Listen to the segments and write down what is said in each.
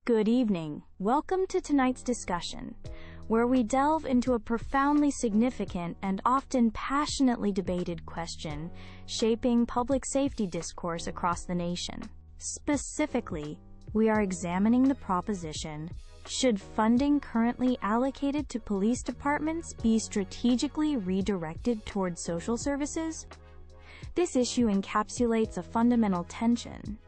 Good evening. Welcome to tonight's discussion, where we delve into a profoundly significant and often passionately debated question shaping public safety discourse across the nation. Specifically, we are examining the proposition, should funding currently allocated to police departments be strategically redirected towards social services? This issue encapsulates a fundamental tension.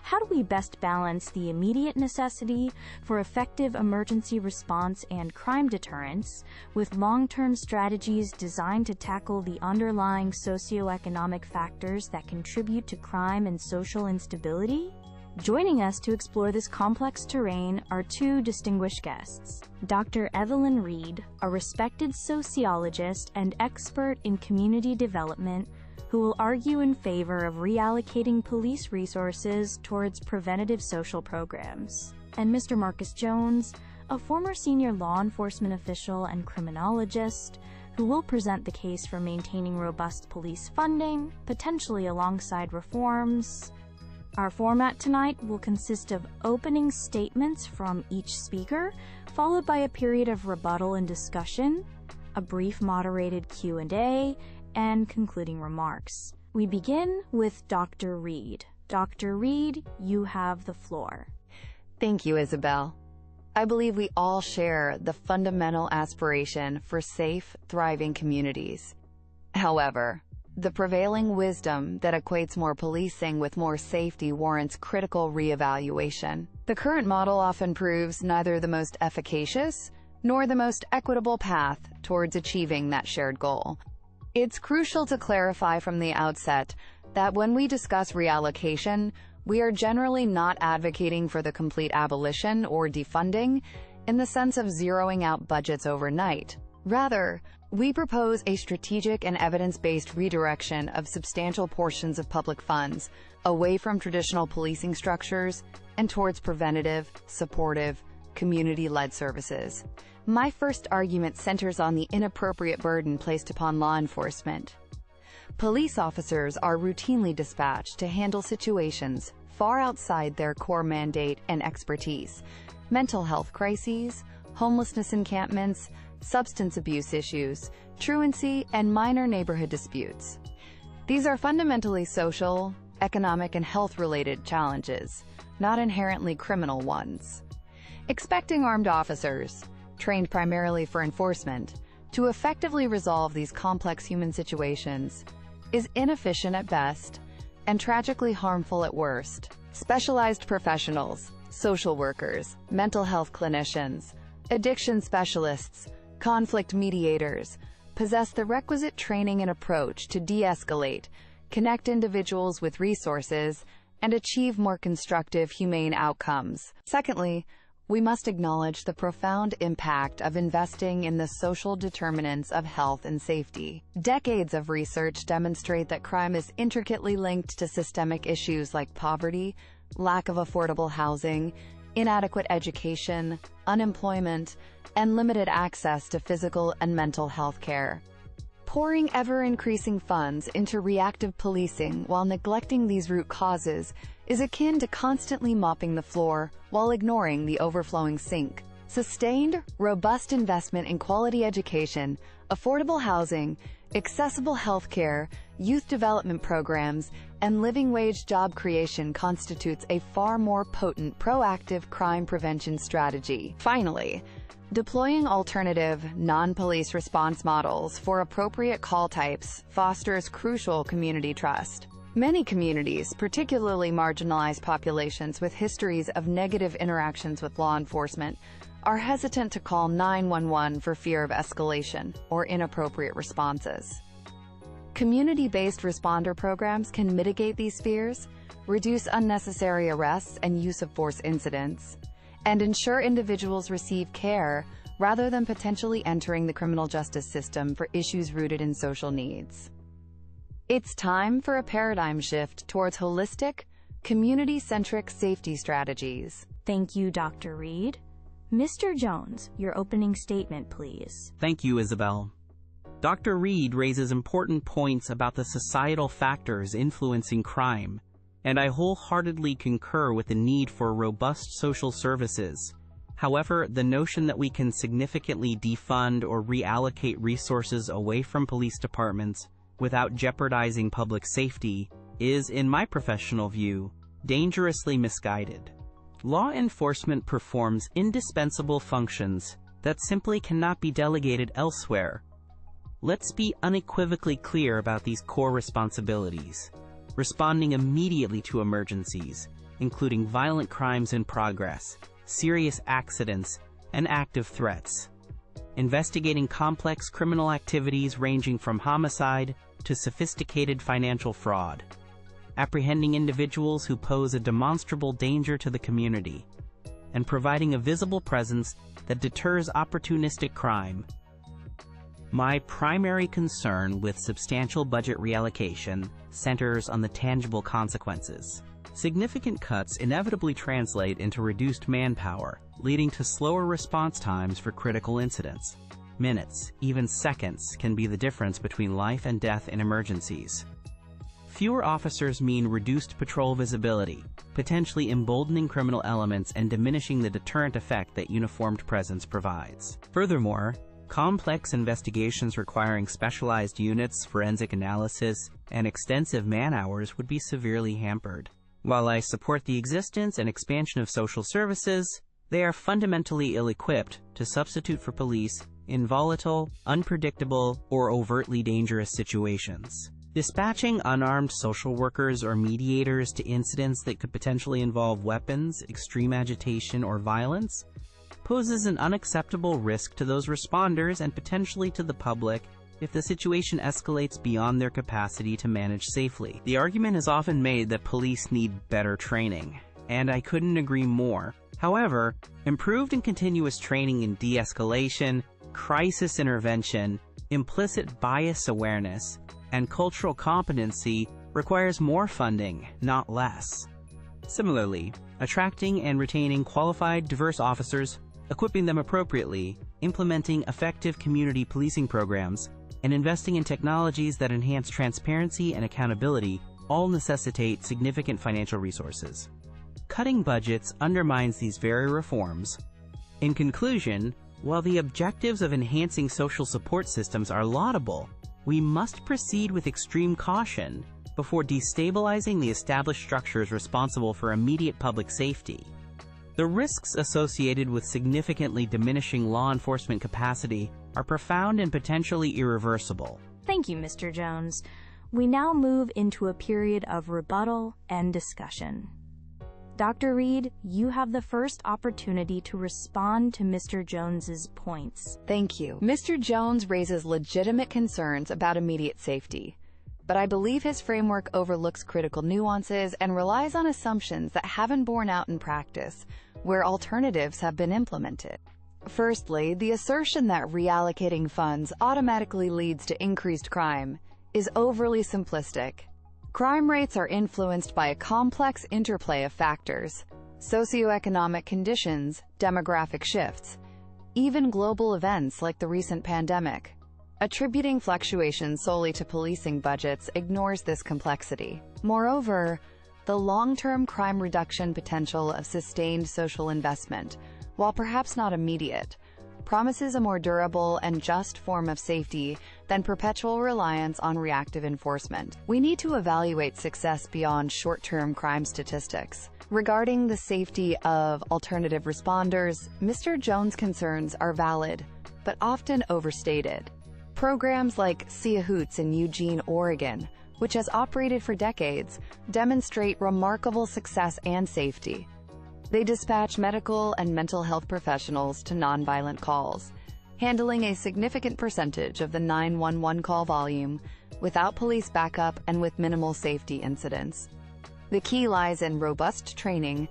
How do we best balance the immediate necessity for effective emergency response and crime deterrence with long-term strategies designed to tackle the underlying socioeconomic factors that contribute to crime and social instability? Joining us to explore this complex terrain are two distinguished guests. Dr. Evelyn Reed, a respected sociologist and expert in community development, who will argue in favor of reallocating police resources towards preventative social programs, and Mr. Marcus Jones, a former senior law enforcement official and criminologist, who will present the case for maintaining robust police funding, potentially alongside reforms. Our format tonight will consist of opening statements from each speaker, followed by a period of rebuttal and discussion, a brief moderated Q&A, and concluding remarks. We begin with Dr. Reed. Dr. Reed, you have the floor. Thank you, Isabel. I believe we all share the fundamental aspiration for safe, thriving communities. However, the prevailing wisdom that equates more policing with more safety warrants critical reevaluation. The current model often proves neither the most efficacious nor the most equitable path towards achieving that shared goal. It's crucial to clarify from the outset that when we discuss reallocation, we are generally not advocating for the complete abolition or defunding in the sense of zeroing out budgets overnight. Rather, we propose a strategic and evidence-based redirection of substantial portions of public funds away from traditional policing structures and towards preventative, supportive, community-led services. My first argument centers on the inappropriate burden placed upon law enforcement. Police officers are routinely dispatched to handle situations far outside their core mandate and expertise: mental health crises, homelessness encampments, substance abuse issues, truancy, and minor neighborhood disputes. These are fundamentally social, economic, and health-related challenges, not inherently criminal ones. Expecting armed officers, trained primarily for enforcement, to effectively resolve these complex human situations is inefficient at best and tragically harmful at worst. Specialized professionals, social workers, mental health clinicians, addiction specialists, conflict mediators possess the requisite training and approach to de-escalate, connect individuals with resources, and achieve more constructive, humane outcomes. Secondly, we must acknowledge the profound impact of investing in the social determinants of health and safety. Decades of research demonstrate that crime is intricately linked to systemic issues like poverty, lack of affordable housing, inadequate education, unemployment, and limited access to physical and mental health care. Pouring ever-increasing funds into reactive policing while neglecting these root causes is akin to constantly mopping the floor while ignoring the overflowing sink. Sustained, robust investment in quality education, affordable housing, accessible health care, youth development programs, and living wage job creation constitutes a far more potent, proactive crime prevention strategy. Finally, deploying alternative, non-police response models for appropriate call types fosters crucial community trust. Many communities, particularly marginalized populations with histories of negative interactions with law enforcement, are hesitant to call 911 for fear of escalation or inappropriate responses. Community-based responder programs can mitigate these fears, reduce unnecessary arrests and use of force incidents, and ensure individuals receive care rather than potentially entering the criminal justice system for issues rooted in social needs. It's time for a paradigm shift towards holistic, community-centric safety strategies. Thank you, Dr. Reed. Mr. Jones, your opening statement, please. Thank you, Isabel. Dr. Reed raises important points about the societal factors influencing crime and I wholeheartedly concur with the need for robust social services. However, the notion that we can significantly defund or reallocate resources away from police departments without jeopardizing public safety is, in my professional view, dangerously misguided. Law enforcement performs indispensable functions that simply cannot be delegated elsewhere. Let's be unequivocally clear about these core responsibilities. Responding immediately to emergencies, including violent crimes in progress, serious accidents, and active threats. Investigating complex criminal activities ranging from homicide to sophisticated financial fraud. Apprehending individuals who pose a demonstrable danger to the community, and providing a visible presence that deters opportunistic crime. My primary concern with substantial budget reallocation centers on the tangible consequences. Significant cuts inevitably translate into reduced manpower, leading to slower response times for critical incidents. Minutes, even seconds, can be the difference between life and death in emergencies. Fewer officers mean reduced patrol visibility, potentially emboldening criminal elements and diminishing the deterrent effect that uniformed presence provides. Furthermore, complex investigations requiring specialized units, forensic analysis, and extensive man-hours would be severely hampered. While I support the existence and expansion of social services, they are fundamentally ill-equipped to substitute for police in volatile, unpredictable, or overtly dangerous situations. Dispatching unarmed social workers or mediators to incidents that could potentially involve weapons, extreme agitation, or violence poses an unacceptable risk to those responders and potentially to the public if the situation escalates beyond their capacity to manage safely. The argument is often made that police need better training, and I couldn't agree more. However, improved and continuous training in de-escalation, crisis intervention, implicit bias awareness, and cultural competency requires more funding, not less. Similarly, attracting and retaining qualified, diverse officers, equipping them appropriately, implementing effective community policing programs, and investing in technologies that enhance transparency and accountability all necessitate significant financial resources. Cutting budgets undermines these very reforms. In conclusion, while the objectives of enhancing social support systems are laudable, we must proceed with extreme caution before destabilizing the established structures responsible for immediate public safety. The risks associated with significantly diminishing law enforcement capacity are profound and potentially irreversible. Thank you, Mr. Jones. We now move into a period of rebuttal and discussion. Dr. Reed, you have the first opportunity to respond to Mr. Jones's points. Thank you. Mr. Jones raises legitimate concerns about immediate safety, but I believe his framework overlooks critical nuances and relies on assumptions that haven't borne out in practice, where alternatives have been implemented. Firstly, the assertion that reallocating funds automatically leads to increased crime is overly simplistic. Crime rates are influenced by a complex interplay of factors: socioeconomic conditions, demographic shifts, even global events like the recent pandemic. Attributing fluctuations solely to policing budgets ignores this complexity. Moreover, the long-term crime reduction potential of sustained social investment, while perhaps not immediate, promises a more durable and just form of safety than perpetual reliance on reactive enforcement. We need to evaluate success beyond short-term crime statistics. Regarding the safety of alternative responders, Mr. Jones' concerns are valid, but often overstated. Programs like Sea Hoots in Eugene, Oregon, which has operated for decades, demonstrate remarkable success and safety. They dispatch medical and mental health professionals to nonviolent calls, handling a significant percentage of the 911 call volume without police backup and with minimal safety incidents. The key lies in robust training,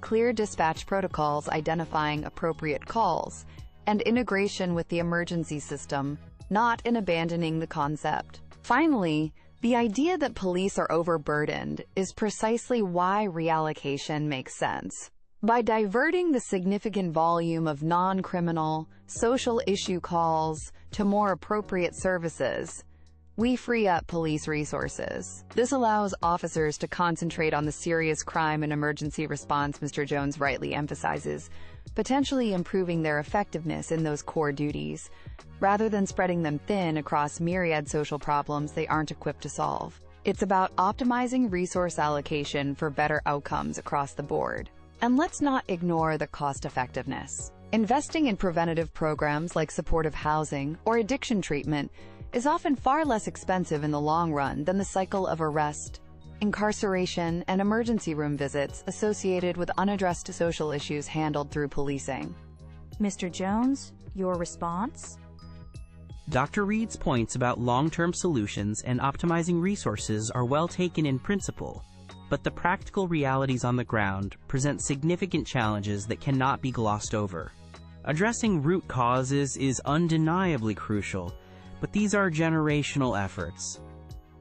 clear dispatch protocols identifying appropriate calls, and integration with the emergency system, not in abandoning the concept. Finally, the idea that police are overburdened is precisely why reallocation makes sense. By diverting the significant volume of non-criminal, social issue calls to more appropriate services, We free up police resources. This allows officers to concentrate on the serious crime and emergency response Mr. Jones rightly emphasizes, potentially improving their effectiveness in those core duties, rather than spreading them thin across myriad social problems they aren't equipped to solve. It's about optimizing resource allocation for better outcomes across the board. And let's not ignore the cost-effectiveness. Investing in preventative programs like supportive housing or addiction treatment is often far less expensive in the long run than the cycle of arrest, incarceration, and emergency room visits associated with unaddressed social issues handled through policing. Mr. Jones, your response? Dr. Reed's points about long-term solutions and optimizing resources are well taken in principle, but the practical realities on the ground present significant challenges that cannot be glossed over. Addressing root causes is undeniably crucial, but these are generational efforts.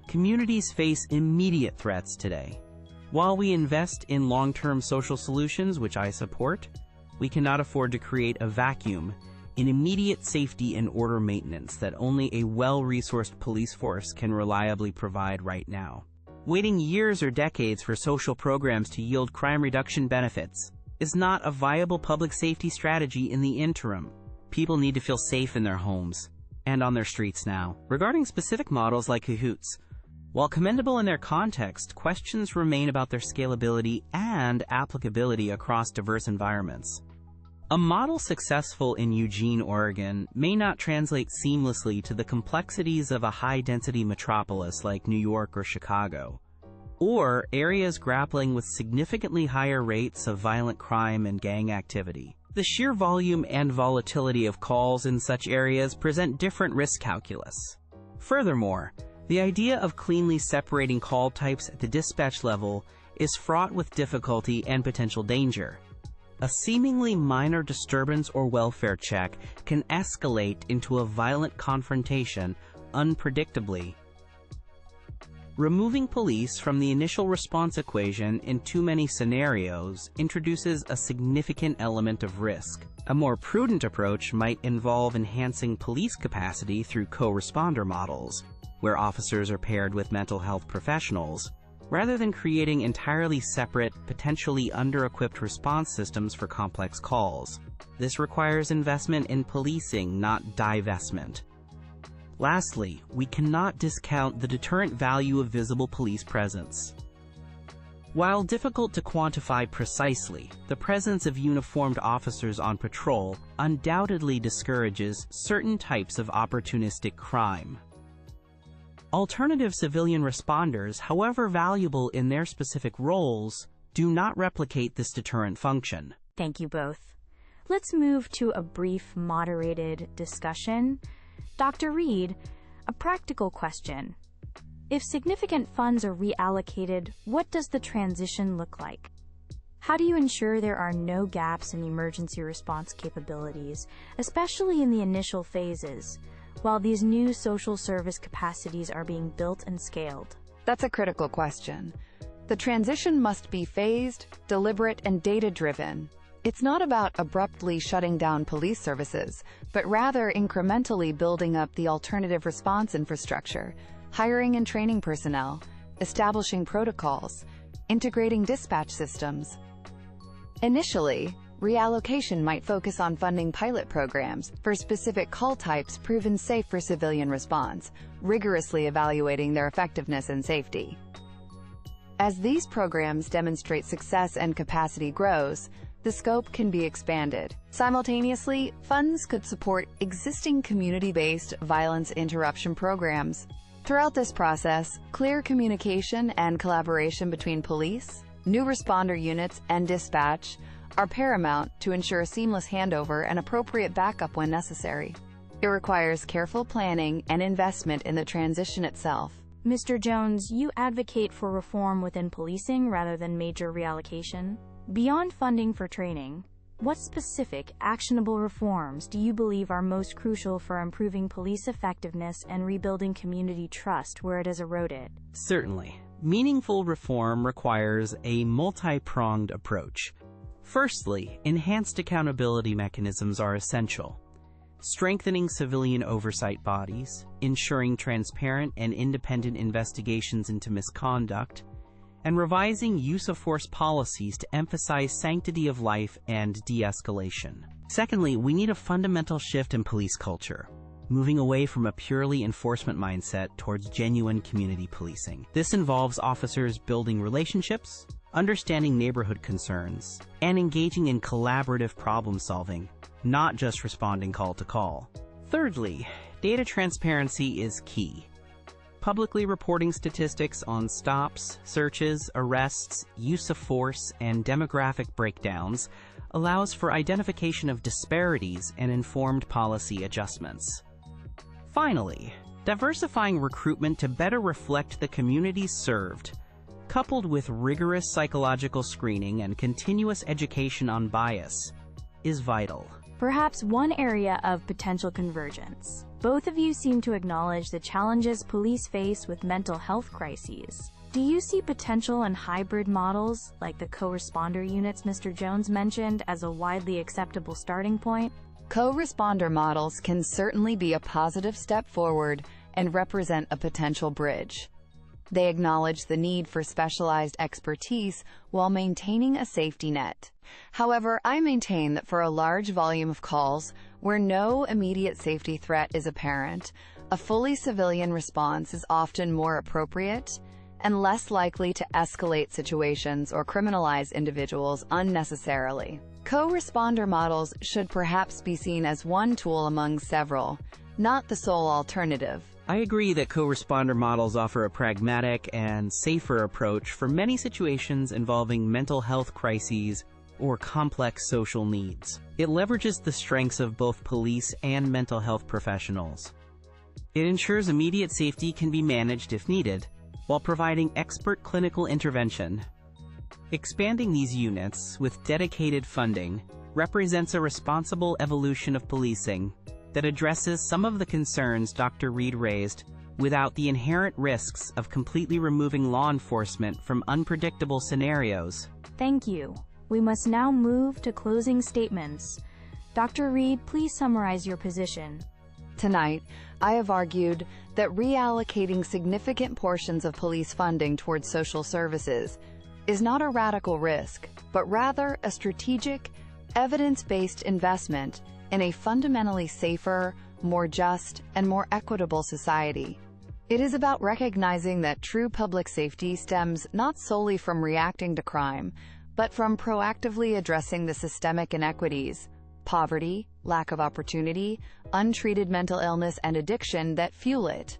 Communities face immediate threats today. While we invest in long-term social solutions, which I support, we cannot afford to create a vacuum in immediate safety and order maintenance that only a well-resourced police force can reliably provide right now. Waiting years or decades for social programs to yield crime reduction benefits is not a viable public safety strategy in the interim. People need to feel safe in their homes and on their streets now. Regarding specific models like Cahoots, while commendable in their context, questions remain about their scalability and applicability across diverse environments. A model successful in Eugene, Oregon may not translate seamlessly to the complexities of a high-density metropolis like New York or Chicago, or areas grappling with significantly higher rates of violent crime and gang activity. The sheer volume and volatility of calls in such areas present different risk calculus. Furthermore, the idea of cleanly separating call types at the dispatch level is fraught with difficulty and potential danger. A seemingly minor disturbance or welfare check can escalate into a violent confrontation unpredictably. Removing police from the initial response equation in too many scenarios introduces a significant element of risk. A more prudent approach might involve enhancing police capacity through co-responder models, where officers are paired with mental health professionals, rather than creating entirely separate, potentially under-equipped response systems for complex calls. This requires investment in policing, not divestment. Lastly, we cannot discount the deterrent value of visible police presence. While difficult to quantify precisely, the presence of uniformed officers on patrol undoubtedly discourages certain types of opportunistic crime. Alternative civilian responders, however valuable in their specific roles, do not replicate this deterrent function. Thank you both. Let's move to a brief, moderated discussion. Dr. Reed, a practical question. If significant funds are reallocated, what does the transition look like? How do you ensure there are no gaps in emergency response capabilities, especially in the initial phases, while these new social service capacities are being built and scaled? That's a critical question. The transition must be phased, deliberate, and data-driven. It's not about abruptly shutting down police services, but rather incrementally building up the alternative response infrastructure, hiring and training personnel, establishing protocols, integrating dispatch systems. Initially, reallocation might focus on funding pilot programs for specific call types proven safe for civilian response, rigorously evaluating their effectiveness and safety. As these programs demonstrate success and capacity grows, the scope can be expanded. Simultaneously, funds could support existing community-based violence interruption programs. Throughout this process, clear communication and collaboration between police, new responder units, and dispatch are paramount to ensure seamless handover and appropriate backup when necessary. It requires careful planning and investment in the transition itself. Mr. Jones, you advocate for reform within policing rather than major reallocation. Beyond funding for training, what specific, actionable reforms do you believe are most crucial for improving police effectiveness and rebuilding community trust where it has eroded? Certainly. Meaningful reform requires a multi-pronged approach. Firstly, enhanced accountability mechanisms are essential. strengthening civilian oversight bodies, ensuring transparent and independent investigations into misconduct, and revising use-of-force policies to emphasize sanctity of life and de-escalation. Secondly, we need a fundamental shift in police culture, moving away from a purely enforcement mindset towards genuine community policing. This involves officers building relationships, understanding neighborhood concerns, and engaging in collaborative problem-solving, not just responding call to call. Thirdly, data transparency is key. Publicly reporting statistics on stops, searches, arrests, use of force, and demographic breakdowns allows for identification of disparities and informed policy adjustments. Finally, diversifying recruitment to better reflect the communities served, coupled with rigorous psychological screening and continuous education on bias, is vital. Perhaps one area of potential convergence. Both of you seem to acknowledge the challenges police face with mental health crises. Do you see potential in hybrid models, like the co-responder units Mr. Jones mentioned, as a widely acceptable starting point? Co-responder models can certainly be a positive step forward and represent a potential bridge. They acknowledge the need for specialized expertise while maintaining a safety net. However, I maintain that for a large volume of calls, where no immediate safety threat is apparent, a fully civilian response is often more appropriate and less likely to escalate situations or criminalize individuals unnecessarily. Co-responder models should perhaps be seen as one tool among several, not the sole alternative. I agree that co-responder models offer a pragmatic and safer approach for many situations involving mental health crises or complex social needs. It leverages the strengths of both police and mental health professionals. It ensures immediate safety can be managed if needed, while providing expert clinical intervention. Expanding these units with dedicated funding represents a responsible evolution of policing that addresses some of the concerns Dr. Reed raised without the inherent risks of completely removing law enforcement from unpredictable scenarios. Thank you. We must now move to closing statements. Dr. Reed, please summarize your position. Tonight, I have argued that reallocating significant portions of police funding towards social services is not a radical risk, but rather a strategic, evidence-based investment in a fundamentally safer, more just, and more equitable society. It is about recognizing that true public safety stems not solely from reacting to crime, but from proactively addressing the systemic inequities, poverty, lack of opportunity, untreated mental illness, and addiction that fuel it.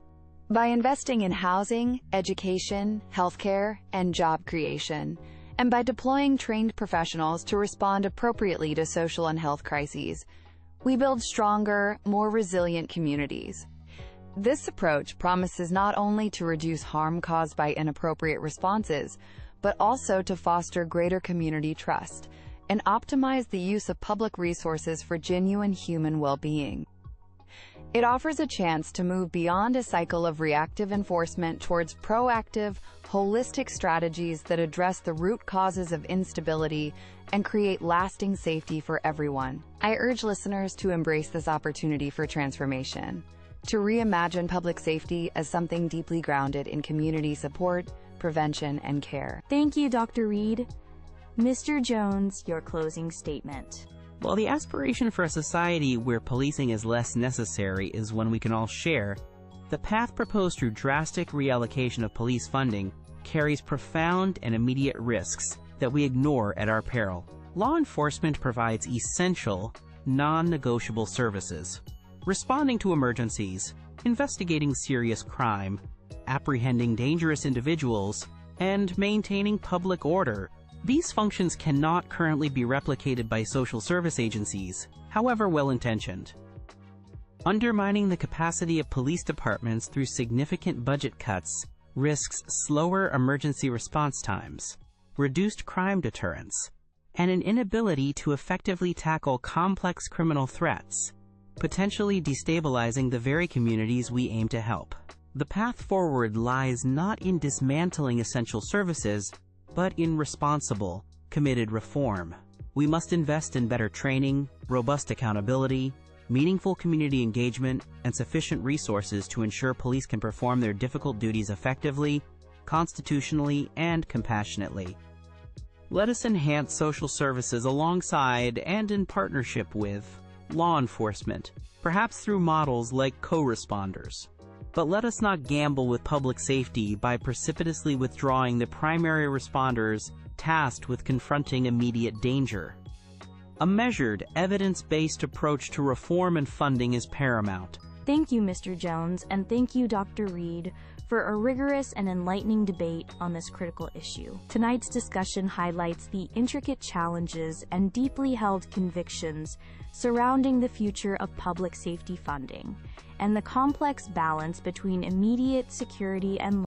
By investing in housing, education, healthcare, and job creation, and by deploying trained professionals to respond appropriately to social and health crises, we build stronger, more resilient communities. This approach promises not only to reduce harm caused by inappropriate responses, but also to foster greater community trust and optimize the use of public resources for genuine human well-being. It offers a chance to move beyond a cycle of reactive enforcement towards proactive, holistic strategies that address the root causes of instability and create lasting safety for everyone. I urge listeners to embrace this opportunity for transformation, to reimagine public safety as something deeply grounded in community support, prevention, and care. Thank you, Dr. Reed. Mr. Jones, your closing statement. While the aspiration for a society where policing is less necessary is one we can all share, the path proposed through drastic reallocation of police funding carries profound and immediate risks that we ignore at our peril. Law enforcement provides essential, non-negotiable services, responding to emergencies, investigating serious crime, apprehending dangerous individuals, and maintaining public order. These functions cannot currently be replicated by social service agencies, however well-intentioned. Undermining the capacity of police departments through significant budget cuts risks slower emergency response times, reduced crime deterrence, and an inability to effectively tackle complex criminal threats, potentially destabilizing the very communities we aim to help. The path forward lies not in dismantling essential services, but in responsible, committed reform. We must invest in better training, robust accountability, meaningful community engagement, and sufficient resources to ensure police can perform their difficult duties effectively, constitutionally, and compassionately. Let us enhance social services alongside and in partnership with law enforcement, perhaps through models like co-responders. But let us not gamble with public safety by precipitously withdrawing the primary responders tasked with confronting immediate danger. A measured, evidence-based approach to reform and funding is paramount. Thank you, Mr. Jones, and thank you, Dr. Reed, for a rigorous and enlightening debate on this critical issue. Tonight's discussion highlights the intricate challenges and deeply held convictions surrounding the future of public safety funding, and the complex balance between immediate security and